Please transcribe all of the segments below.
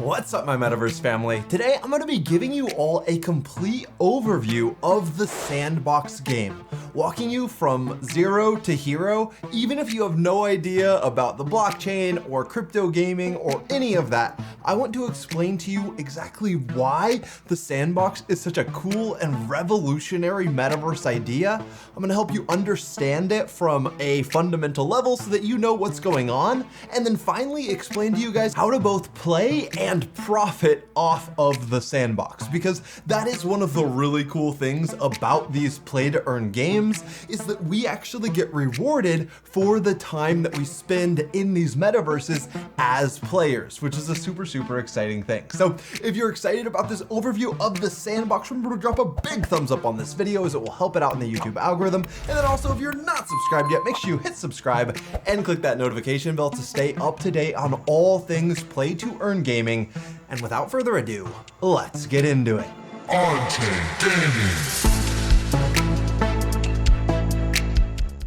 What's up, my Metaverse family? Today, I'm going to be giving you all a complete overview of the Sandbox game, walking you from zero to hero, even if you have no idea about the blockchain or crypto gaming or any of that. I want to explain to you exactly why the Sandbox is such a cool and revolutionary Metaverse idea. I'm going to help you understand it from a fundamental level so that you know what's going on, and then finally explain to you guys how to both play and profit off of the Sandbox, because that is one of the really cool things about these play to earn games, is that we actually get rewarded for the time that we spend in these metaverses as players, which is a super exciting thing. So if you're excited about this overview of the Sandbox, remember to drop a big thumbs up on this video, as it will help it out in the YouTube algorithm. And then also, if you're not subscribed yet, make sure you hit subscribe and click that notification bell to stay up to date on all things play to earn gaming. And without further ado, let's get into it.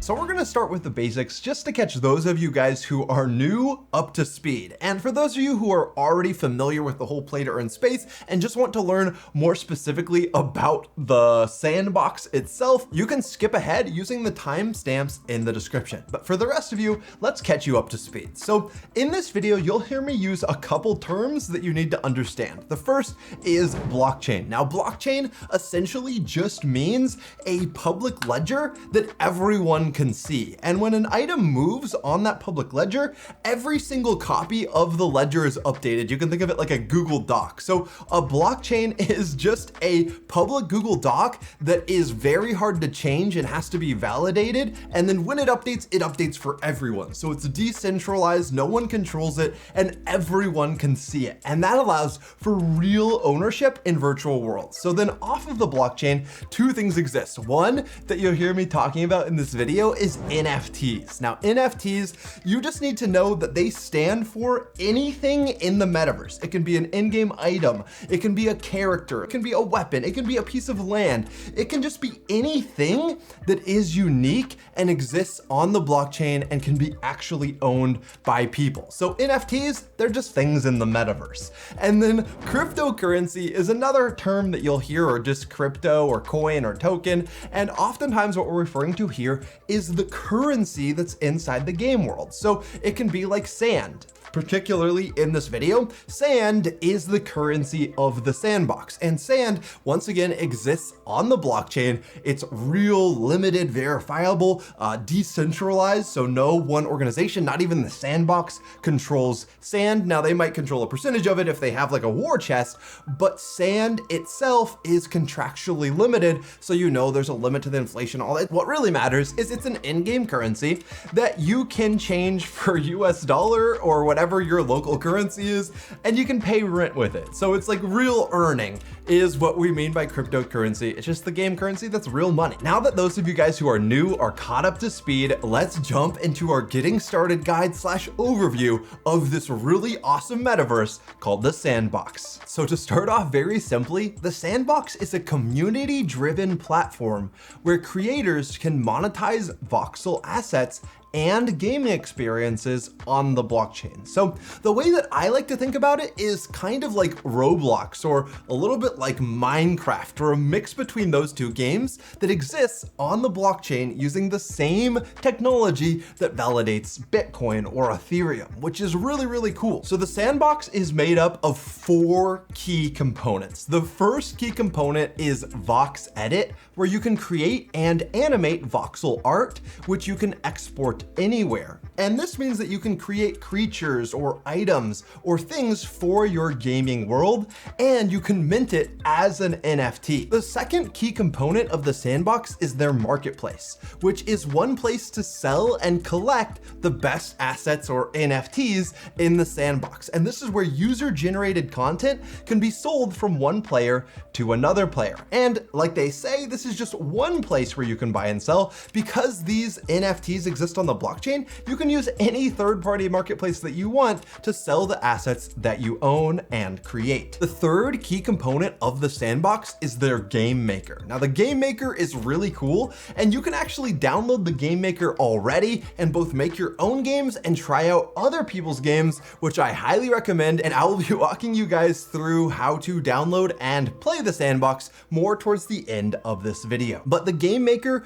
So we're gonna start with the basics just to catch those of you guys who are new up to speed. And for those of you who are already familiar with the whole play to earn space and just want to learn more specifically about the Sandbox itself, you can skip ahead using the timestamps in the description. But for the rest of you, let's catch you up to speed. So in this video, you'll hear me use a couple terms that you need to understand. The first is blockchain. Now, blockchain essentially just means a public ledger that everyone can see. And when an item moves on that public ledger, every single copy of the ledger is updated. You can think of it like a Google Doc. So a blockchain is just a public Google Doc that is very hard to change and has to be validated. And then when it updates for everyone. So it's decentralized, no one controls it, and everyone can see it. And that allows for real ownership in virtual worlds. So then off of the blockchain, two things exist. One that you'll hear me talking about in this video is NFTs. Now, NFTs, you just need to know that they stand for anything in the metaverse. It can be an in-game item, it can be a character, it can be a weapon, it can be a piece of land, it can just be anything that is unique and exists on the blockchain and can be actually owned by people. So NFTs, they're just things in the metaverse. And then cryptocurrency is another term that you'll hear, or just crypto or coin or token. And oftentimes what we're referring to here is the currency that's inside the game world. So it can be like sand. Particularly in this video, sand is the currency of the Sandbox. And sand, once again, exists on the blockchain. It's real, limited, verifiable, decentralized. So no one organization, not even the Sandbox, controls sand. Now, they might control a percentage of it if they have like a war chest, but sand itself is contractually limited. So you know there's a limit to the inflation, all that. What really matters is it's an in-game currency that you can change for US dollar or whatever your local currency is, and you can pay rent with it. So it's like real earning is what we mean by cryptocurrency. It's just the game currency that's real money. Now that those of you guys who are new are caught up to speed, let's jump into our getting started guide / overview of this really awesome metaverse called the Sandbox. So to start off very simply, the Sandbox is a community-driven platform where creators can monetize voxel assets and gaming experiences on the blockchain. So the way that I like to think about it is kind of like Roblox, or a little bit like Minecraft, or a mix between those two games that exists on the blockchain using the same technology that validates Bitcoin or Ethereum, which is really cool. So the Sandbox is made up of 4 key components. The first key component is VoxEdit, where you can create and animate voxel art, which you can export anywhere. And this means that you can create creatures or items or things for your gaming world, and you can mint it as an NFT. The second key component of the Sandbox is their marketplace, which is one place to sell and collect the best assets or NFTs in the Sandbox. And this is where user-generated content can be sold from one player to another player. And like they say, this is just one place where you can buy and sell, because these NFTs exist on the the blockchain, you can use any third-party marketplace that you want to sell the assets that you own and create. The third key component of the Sandbox is their Game Maker. Now, the Game Maker is really cool, and you can actually download the Game Maker already and both make your own games and try out other people's games, which I highly recommend, and I will be walking you guys through how to download and play the Sandbox more towards the end of this video. But the Game Maker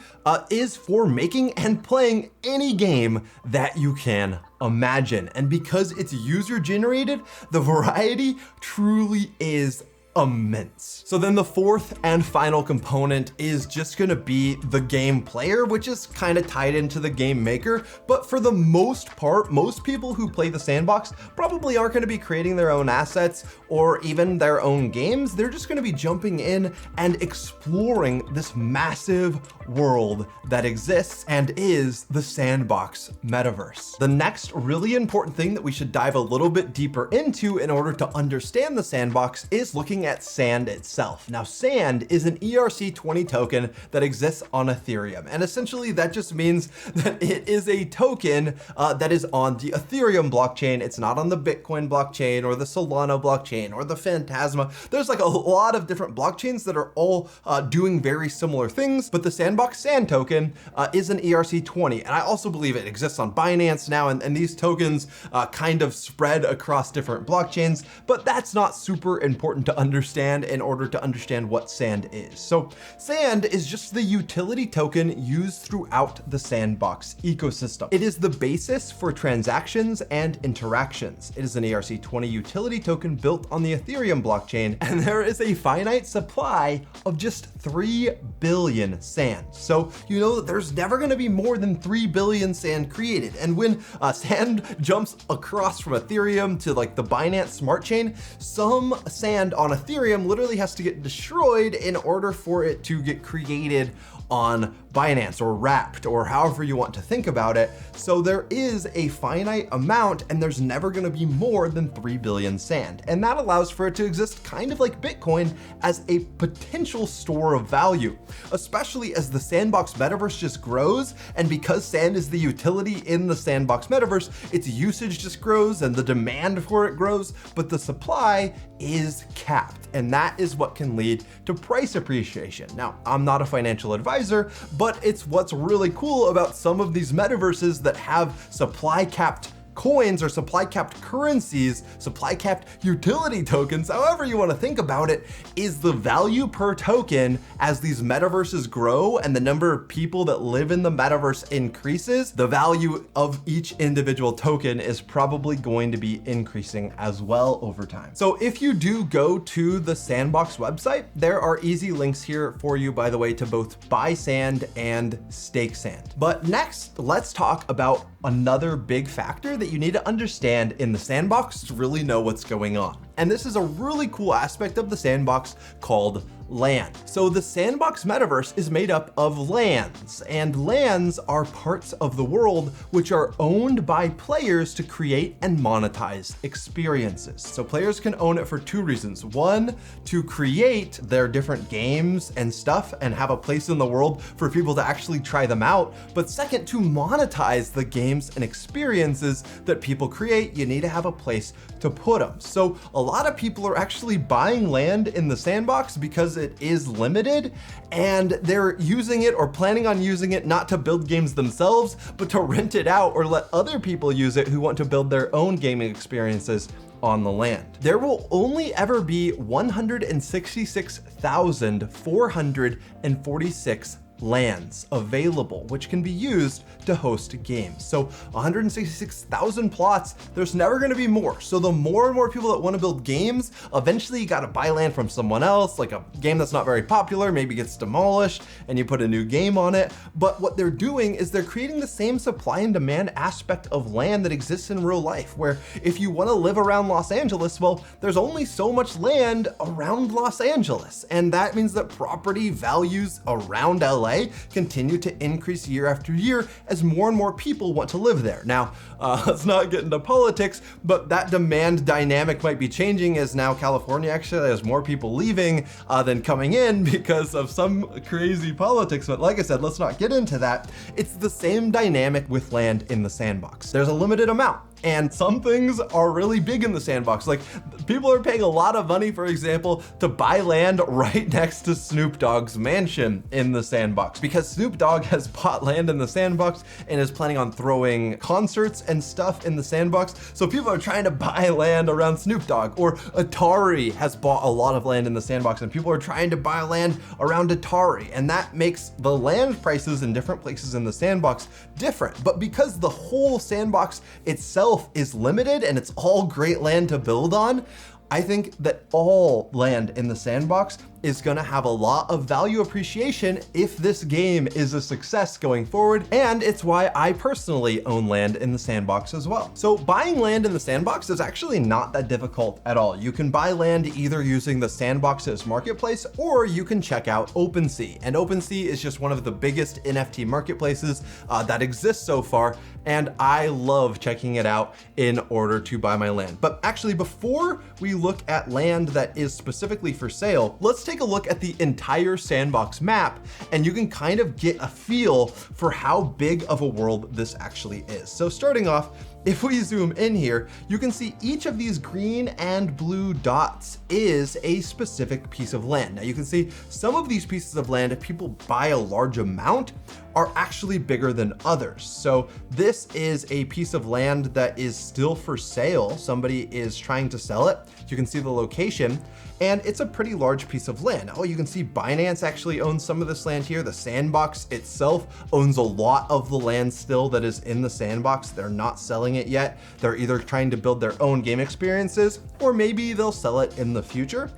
is for making and playing any game that you can imagine. And because it's user generated, the variety truly is immense. So then the fourth and final component is just gonna be the game player, which is kind of tied into the game maker. But for the most part, most people who play the Sandbox probably aren't gonna be creating their own assets or even their own games. They're just gonna be jumping in and exploring this massive world that exists and is the Sandbox Metaverse. The next really important thing that we should dive a little bit deeper into in order to understand the Sandbox is looking at Sand itself. Now, Sand is an ERC20 token that exists on Ethereum. And essentially that just means that it is a token that is on the Ethereum blockchain. It's not on the Bitcoin blockchain or the Solana blockchain or the Phantasma. There's like a lot of different blockchains that are all doing very similar things, but the Sandbox Sand token is an ERC20. And I also believe it exists on Binance now, and these tokens kind of spread across different blockchains, but that's not super important to understand in order to understand what Sand is. So Sand is just the utility token used throughout the Sandbox ecosystem. It is the basis for transactions and interactions. It is an ERC20 utility token built on the Ethereum blockchain, and there is a finite supply of just 3 billion Sand. So you know that there's never going to be more than 3 billion Sand created. And when Sand jumps across from Ethereum to like the Binance Smart Chain, some Sand on Ethereum literally has to get destroyed in order for it to get created on Binance or wrapped or however you want to think about it. So there is a finite amount, and there's never going to be more than 3 billion Sand. And that allows for it to exist kind of like Bitcoin as a potential store of value, especially as the Sandbox Metaverse just grows. And because Sand is the utility in the Sandbox Metaverse, its usage just grows and the demand for it grows, but the supply is capped. And that is what can lead to price appreciation. Now, I'm not a financial advisor, but it's what's really cool about some of these metaverses that have supply capped coins or supply capped currencies, supply capped utility tokens, however you want to think about it, is the value per token as these metaverses grow and the number of people that live in the metaverse increases, the value of each individual token is probably going to be increasing as well over time. So if you do go to the Sandbox website, there are easy links here for you, by the way, to both buy Sand and stake Sand. But next, let's talk about another big factor that you need to understand in the Sandbox to really know what's going on. And this is a really cool aspect of the Sandbox called land. So the Sandbox Metaverse is made up of lands, and lands are parts of the world which are owned by players to create and monetize experiences. So players can own it for two reasons. One, to create their different games and stuff and have a place in the world for people to actually try them out. But second, to monetize the games and experiences that people create, you need to have a place to put them. So a lot of people are actually buying land in the Sandbox because it is limited, and they're using it or planning on using it not to build games themselves, but to rent it out or let other people use it who want to build their own gaming experiences on the land. There will only ever be 166,446 lands available, which can be used to host games. So 166,000 plots, there's never going to be more. So the more and more people that want to build games, eventually you got to buy land from someone else, like a game that's not very popular, maybe gets demolished and you put a new game on it. But what they're doing is they're creating the same supply and demand aspect of land that exists in real life, where if you want to live around Los Angeles, well, there's only so much land around Los Angeles. And that means that property values around LA LA continue to increase year after year as more and more people want to live there. Now, let's not get into politics, but that demand dynamic might be changing as now California actually has more people leaving than coming in because of some crazy politics. But like I said, let's not get into that. It's the same dynamic with land in the sandbox. There's a limited amount. And some things are really big in the sandbox. Like people are paying a lot of money, for example, to buy land right next to Snoop Dogg's mansion in the sandbox, because Snoop Dogg has bought land in the sandbox and is planning on throwing concerts and stuff in the sandbox. So people are trying to buy land around Snoop Dogg, or Atari has bought a lot of land in the sandbox and people are trying to buy land around Atari. And that makes the land prices in different places in the sandbox different. But because the whole sandbox itself is limited and it's all great land to build on, I think that all land in the sandbox is gonna have a lot of value appreciation if this game is a success going forward, and it's why I personally own land in the sandbox as well. So buying land in the sandbox is actually not that difficult at all. You can buy land either using the Sandbox's marketplace, or you can check out OpenSea. And OpenSea is just one of the biggest NFT marketplaces that exists so far, and I love checking it out in order to buy my land. But actually, before we look at land that is specifically for sale, let's take a look at the entire sandbox map, and you can kind of get a feel for how big of a world this actually is. So starting off, if we zoom in here, you can see each of these green and blue dots is a specific piece of land. Now you can see some of these pieces of land, if people buy a large amount, are actually bigger than others. So this is a piece of land that is still for sale. Somebody is trying to sell it. You can see the location, and it's a pretty large piece of land. Oh, you can see Binance actually owns some of this land here. The sandbox itself owns a lot of the land still that is in the sandbox. They're not selling it yet. They're either trying to build their own game experiences, or maybe they'll sell it in the future.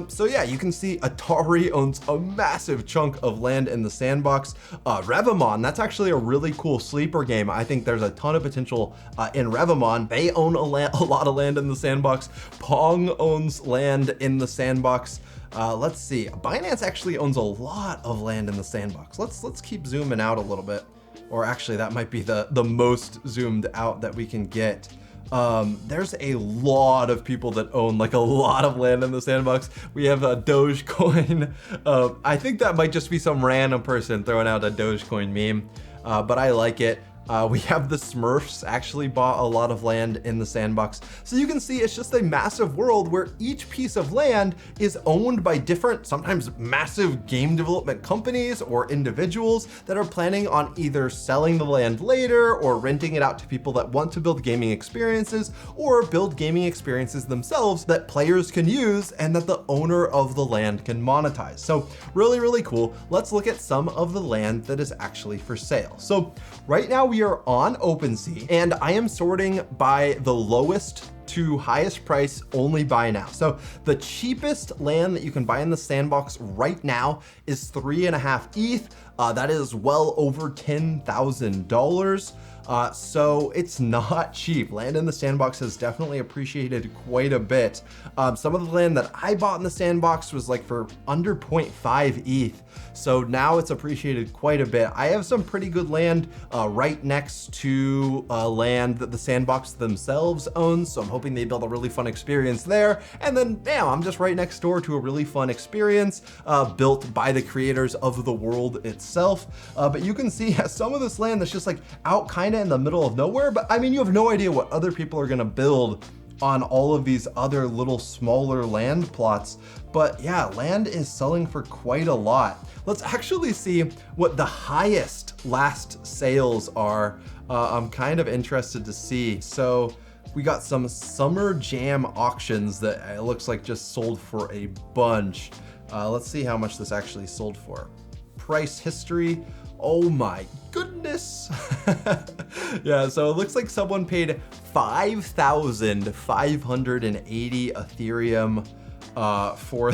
So yeah, you can see Atari owns a massive chunk of land in the sandbox. Revamon, that's actually a really cool sleeper game. I think there's a ton of potential in Revamon. They own a lot of land in the sandbox. Pong owns land in the sandbox. Let's see, Binance actually owns a lot of land in the sandbox. Let's keep zooming out a little bit. Or actually, that might be the most zoomed out that we can get. There's a lot of people that own like a lot of land in the sandbox. We have a Dogecoin. I think that might just be some random person throwing out a Dogecoin meme, but I like it. We have the Smurfs actually bought a lot of land in the sandbox. So you can see it's just a massive world where each piece of land is owned by different, sometimes massive game development companies or individuals that are planning on either selling the land later or renting it out to people that want to build gaming experiences, or build gaming experiences themselves that players can use and that the owner of the land can monetize. So really, really cool. Let's look at some of the land that is actually for sale. So right now we are on OpenSea, and I am sorting by the lowest to highest price only buy now. So the cheapest land that you can buy in the sandbox right now is 3.5 ETH. That is well over $10,000. So it's not cheap. Land in the sandbox has definitely appreciated quite a bit. Some of the land that I bought in the sandbox was like for under 0.5 ETH. So now it's appreciated quite a bit. I have some pretty good land right next to land that the sandbox themselves owns. So I'm hoping they build a really fun experience there. And then bam, I'm just right next door to a really fun experience built by the creators of the world itself. But you can see some of this land that's just like out kind of in the middle of nowhere. But I mean, you have no idea what other people are gonna build on all of these other little smaller land plots. But yeah, land is selling for quite a lot. Let's actually see what the highest last sales are. I'm kind of interested to see. So we got some Summer Jam auctions that it looks like just sold for a bunch. Let's see how much this actually sold for. Price history. Oh my goodness. Yeah, so it looks like someone paid 5,580 Ethereum for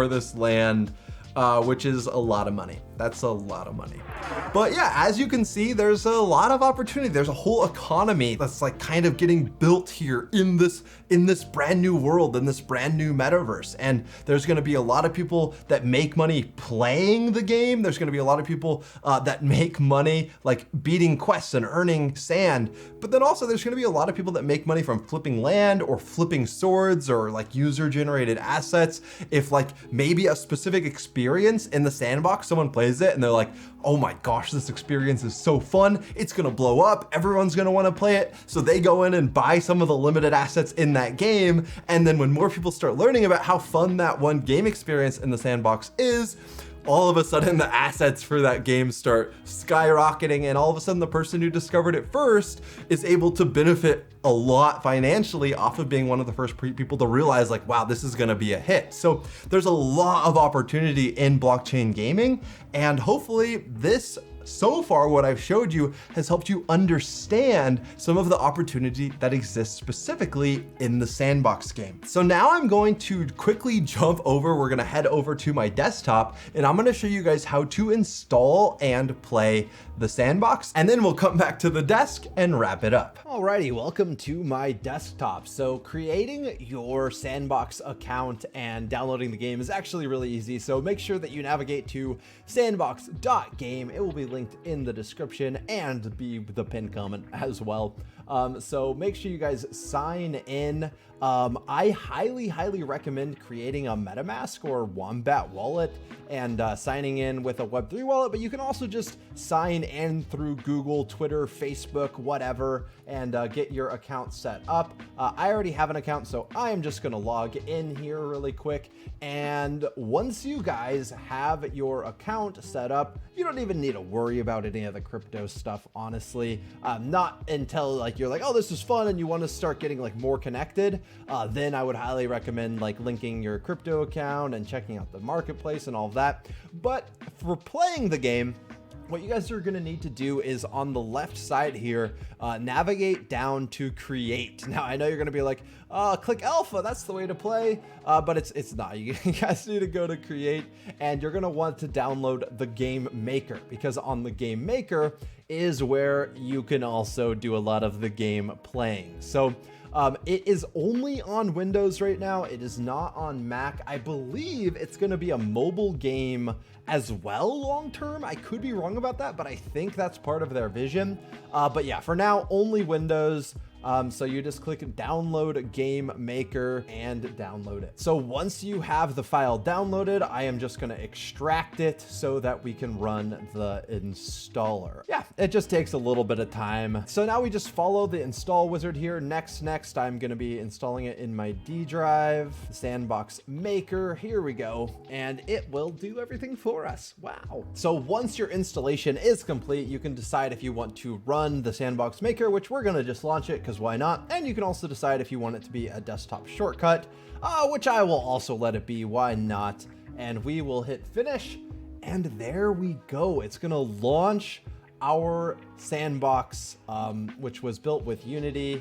this land, which is a lot of money. That's a lot of money. But yeah, as you can see, there's a lot of opportunity. There's a whole economy that's like kind of getting built here in this brand new world, in this brand new metaverse. And there's going to be a lot of people that make money playing the game. There's going to be a lot of people that make money like beating quests and earning sand. But then also there's going to be a lot of people that make money from flipping land or flipping swords or like user generated assets. If like maybe a specific experience in the sandbox, someone plays it and they're like, oh my gosh, this experience is so fun. It's gonna blow up. Everyone's gonna wanna play it. So they go in and buy some of the limited assets in that game. And then when more people start learning about how fun that one game experience in the sandbox is, all of a sudden the assets for that game start skyrocketing, and all of a sudden the person who discovered it first is able to benefit a lot financially off of being one of the first people to realize like, wow, this is gonna be a hit. So there's a lot of opportunity in blockchain gaming, and hopefully this, so far what I've showed you has helped you understand some of the opportunity that exists specifically in the sandbox game. So now I'm going to quickly jump over, we're gonna head over to my desktop, and I'm gonna show you guys how to install and play the sandbox, and then we'll come back to the desk and wrap it up. Alrighty, welcome to my desktop. So creating your sandbox account and downloading the game is actually really easy. So make sure that you navigate to sandbox.game. It will be linked in the description and be the pinned comment as well. So make sure you guys sign in. I highly recommend creating a MetaMask or Wombat wallet and signing in with a Web3 wallet, but you can also just sign in through Google, Twitter, Facebook, whatever, and get your account set up. I already have an account, so I am just gonna log in here really quick. And once you guys have your account set up, you don't even need to worry about any of the crypto stuff, honestly. Not until like you're like, oh, this is fun, and you want to start getting like more connected. Then I would highly recommend like linking your crypto account and checking out the marketplace and all of that. But for playing the game, what you guys are going to need to do is on the left side here, navigate down to create. Now, I know you're going to be like, click alpha, that's the way to play, but it's not. You guys need to go to create, and you're going to want to download the Game Maker, because on the Game Maker is where you can also do a lot of the game playing. So it is only on Windows right now. It is not on Mac. I believe it's going to be a mobile game as well long term. I could be wrong about that, but I think that's part of their vision. But yeah, for now, only Windows. So you just click download Game Maker and download it. So once you have the file downloaded, I am just going to extract it so that we can run the installer. Yeah, it just takes a little bit of time. So now we just follow the install wizard here. Next, I'm going to be installing it in my D drive, Sandbox Maker. Here we go. And it will do everything for us. Wow. So once your installation is complete, you can decide if you want to run the Sandbox Maker, which we're going to just launch it because why not? And you can also decide if you want it to be a desktop shortcut, which I will also let it be. Why not? And we will hit finish, and there we go. It's gonna launch our sandbox, which was built with Unity,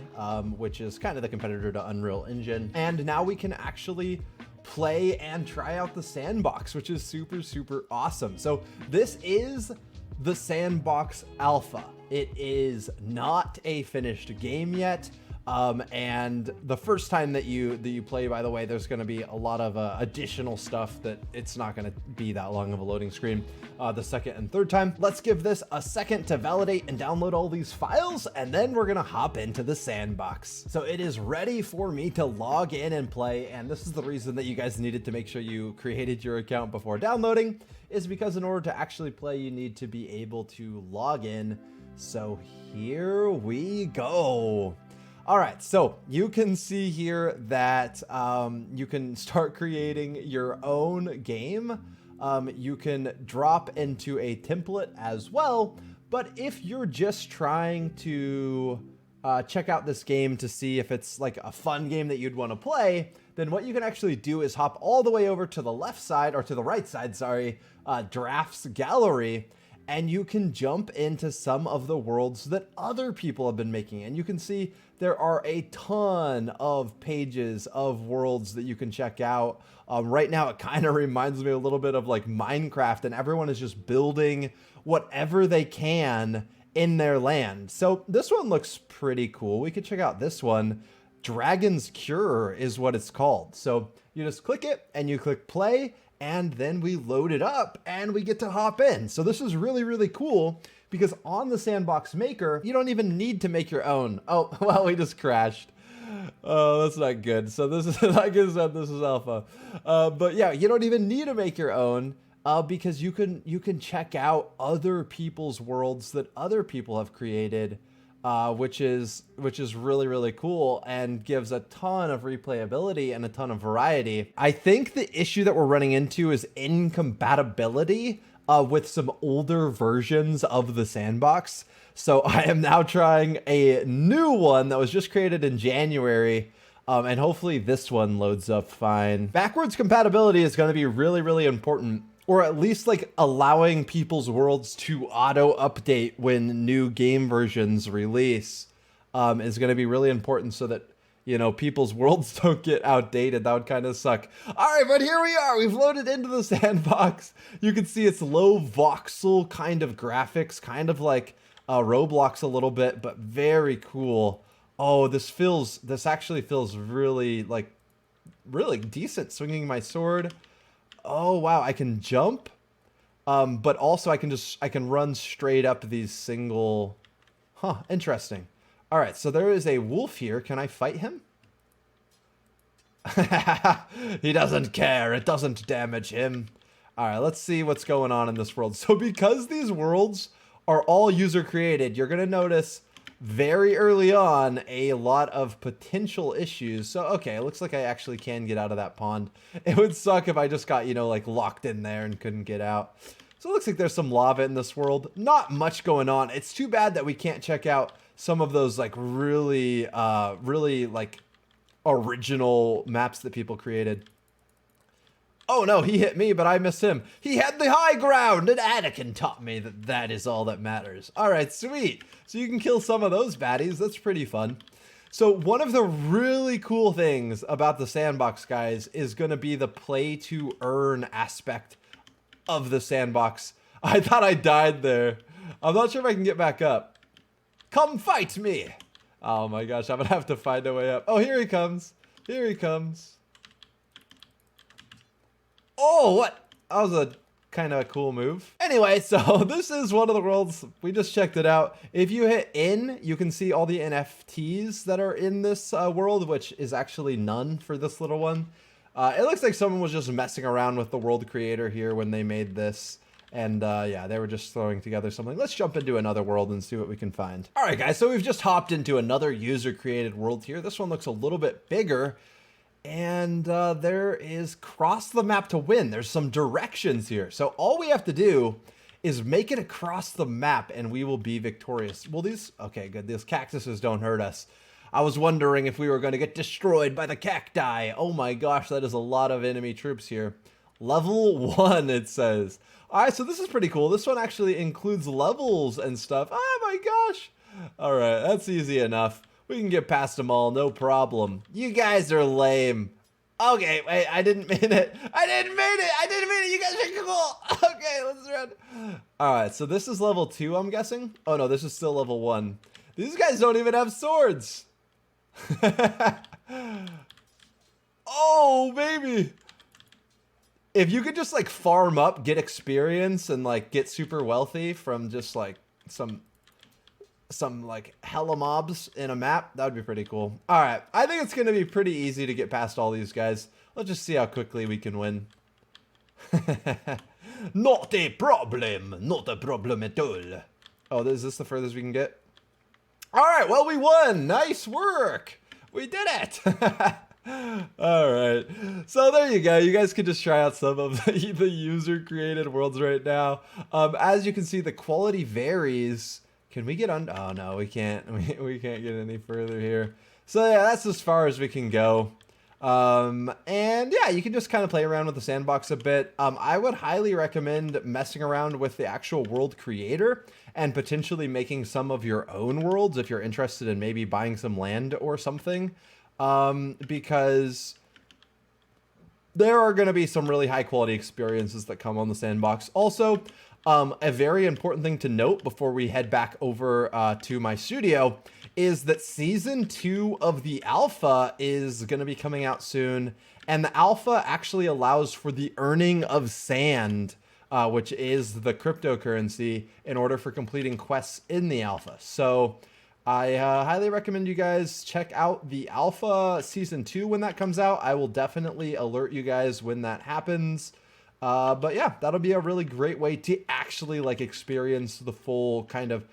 which is kind of the competitor to Unreal Engine. And now we can actually play and try out the sandbox, which is super awesome. So this is the Sandbox Alpha. It is not a finished game yet. And the first time that you play, by the way, there's going to be a lot of additional stuff that it's not going to be that long of a loading screen. The second and third time, let's give this a second to validate and download all these files, and then we're going to hop into the sandbox. So it is ready for me to log in and play. And this is the reason that you guys needed to make sure you created your account before downloading, is because in order to actually play, you need to be able to log in. So here we go. All right, so you can see here that you can start creating your own game. You can drop into a template as well. But if you're just trying to check out this game to see if it's like a fun game that you'd want to play, then what you can actually do is hop all the way over to the left side, or to the right side, sorry, Drafts Gallery. and you can jump into some of the worlds that other people have been making. And you can see there are a ton of pages of worlds that you can check out. Right now, it kind of reminds me a little bit of like Minecraft, and everyone is just building whatever they can in their land. So this one looks pretty cool. We could check out this one. Dragon's Cure is what it's called. So you just click it and you click play, and then we load it up and we get to hop in. So this is really, really cool because on the Sandbox Maker, you don't even need to make your own. Oh, well, we just crashed. Oh, that's not good. So this is, like I said, this is alpha. But yeah, you don't even need to make your own because you can check out other people's worlds that other people have created, which is really, really cool and gives a ton of replayability and a ton of variety. I think the issue that we're running into is incompatibility with some older versions of the sandbox. So I am now trying a new one that was just created in January, and hopefully this one loads up fine. Backwards compatibility is going to be really, really important, or at least like allowing people's worlds to auto update when new game versions release is going to be really important so that, you know, people's worlds don't get outdated. That would kind of suck. All right, but here we are. We've loaded into the sandbox. You can see it's low voxel kind of graphics, kind of like Roblox a little bit, but very cool. Oh, this actually feels really decent. Swinging my sword. Oh, wow. I can jump. But also I can run straight up these single. Huh. Interesting. All right. So there is a wolf here. Can I fight him? He doesn't care. It doesn't damage him. All right. Let's see what's going on in this world. So because these worlds are all user created, you're going to notice very early on a lot of potential issues. So, okay, it looks like I actually can get out of that pond. It would suck if I just got, you know, like locked in there and couldn't get out. So it looks like there's some lava in this world. Not much going on. It's too bad that we can't check out some of those like really like original maps that people created. Oh no, he hit me, but I missed him. He had the high ground, and Anakin taught me that that is all that matters. All right, sweet. So you can kill some of those baddies. That's pretty fun. So one of the really cool things about the sandbox, guys, is going to be the play to earn aspect of the sandbox. I thought I died there. I'm not sure if I can get back up. Come fight me. Oh my gosh, I'm going to have to find a way up. Oh, here he comes. Here he comes. Oh, what? That was a kind of a cool move. Anyway, so this is one of the worlds. We just checked it out. If you hit in, you can see all the NFTs that are in this world, which is actually none for this little one. It looks like someone was just messing around with the world creator here when they made this. And yeah, they were just throwing together something. Let's jump into another world and see what we can find. All right, guys, so we've just hopped into another user-created world here. This one looks a little bit bigger. And there is cross the map to win. There's some directions here. So all we have to do is make it across the map and we will be victorious. Well, okay, good. These cactuses don't hurt us. I was wondering if we were going to get destroyed by the cacti. Oh my gosh, that is a lot of enemy troops here. Level 1, it says. All right, so this is pretty cool. This one actually includes levels and stuff. Oh my gosh. All right, that's easy enough. We can get past them all, no problem. You guys are lame. Okay, wait, I didn't mean it. I didn't mean it. You guys are cool. Okay, let's run. All right, so this is level 2, I'm guessing. Oh no, this is still level 1. These guys don't even have swords. Oh, baby. If you could just like farm up, get experience, and like get super wealthy from just like some like hella mobs in a map, that would be pretty cool. All right, I think it's gonna be pretty easy to get past all these guys. Let's just see how quickly we can win. Not a problem at all. Oh, is this the furthest we can get? All right, well, we won. Nice work. We did it. All right, so there you go. You guys can just try out some of the user created worlds right now. As you can see, the quality varies. Can we get on? Oh no, we can't. We can't get any further here. So yeah, that's as far as we can go. And yeah, you can just kind of play around with the sandbox a bit. I would highly recommend messing around with the actual world creator and potentially making some of your own worlds if you're interested in maybe buying some land or something, because there are going to be some really high quality experiences that come on the sandbox. Also, a very important thing to note before we head back over to my studio is that season 2 of the alpha is going to be coming out soon. And the alpha actually allows for the earning of sand, which is the cryptocurrency, in order for completing quests in the alpha. So I highly recommend you guys check out the alpha season 2 when that comes out. I will definitely alert you guys when that happens. But yeah, that'll be a really great way to actually like experience the full kind of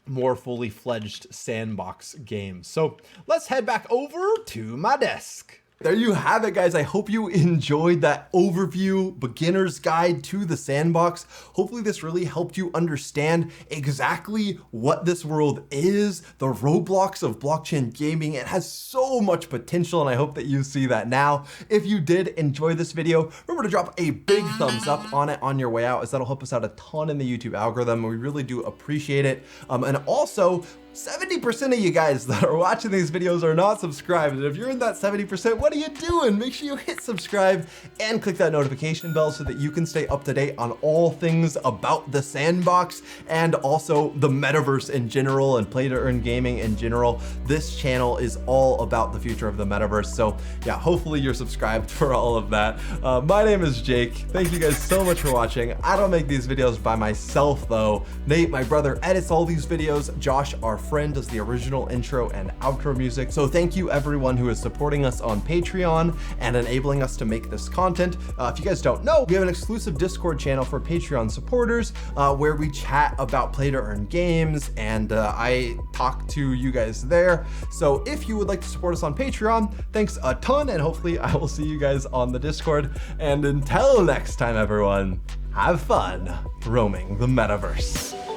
more fully fledged sandbox game. So let's head back over to my desk. There you have it, guys. I hope you enjoyed that overview, beginner's guide to the sandbox. Hopefully this really helped you understand exactly what this world is, the roadblocks of blockchain gaming. It has so much potential, and I hope that you see that now. If you did enjoy this video, remember to drop a big thumbs up on it on your way out, as that'll help us out a ton in the YouTube algorithm. We really do appreciate it. And also, 70% of you guys that are watching these videos are not subscribed. And if you're in that 70%, what are you doing? Make sure you hit subscribe and click that notification bell so that you can stay up to date on all things about the sandbox and also the metaverse in general and play to earn gaming in general. This channel is all about the future of the metaverse. So yeah, hopefully you're subscribed for all of that. My name is Jake. Thank you guys so much for watching. I don't make these videos by myself though. Nate, my brother, edits all these videos. Josh, our friend, does the original intro and outro music. So thank you everyone who is supporting us on Patreon and enabling us to make this content. If you guys don't know, we have an exclusive Discord channel for Patreon supporters where we chat about play to earn games, and I talk to you guys there. So if you would like to support us on Patreon, thanks a ton, and hopefully I will see you guys on the Discord. And until next time, everyone, have fun roaming the metaverse.